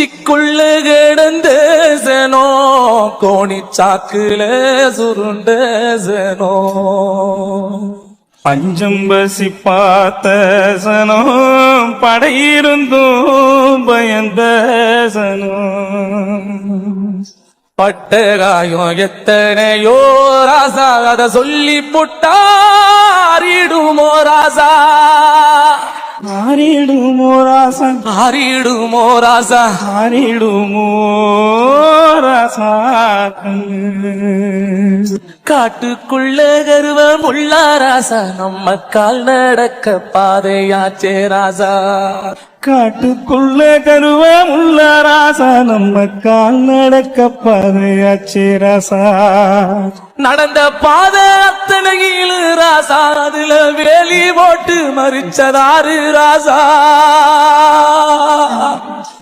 குச்சிக்குள்ள கிடந்த சனோ கோணி சாக்குல சுருண்ட சனோ பஞ்சம்பசி பார்த்த சனம் படையிருந்தும் பயந்த சனம் பட்டகாயம் எத்தனையோ ராசா அத சொல்லி புட்டாரிடுமோ ராசா ஆறிடுமோ ராசா ஆறிடுமோ ராசா ஆறிடுமோ ராசா காட்டுக்குள்ள கருவம் உள்ள ராசா நம்ம கால் நடக்க பாதையாச்சே ராசா காட்டுக்குள்ள கருவம் உள்ள ராசா நம்ம கால் நடக்க பாதையாச்சே ராசா நடந்த பாதை அத்தனையில் ராசா அதுல வேலி போட்டு மறிச்சதாரு ராசா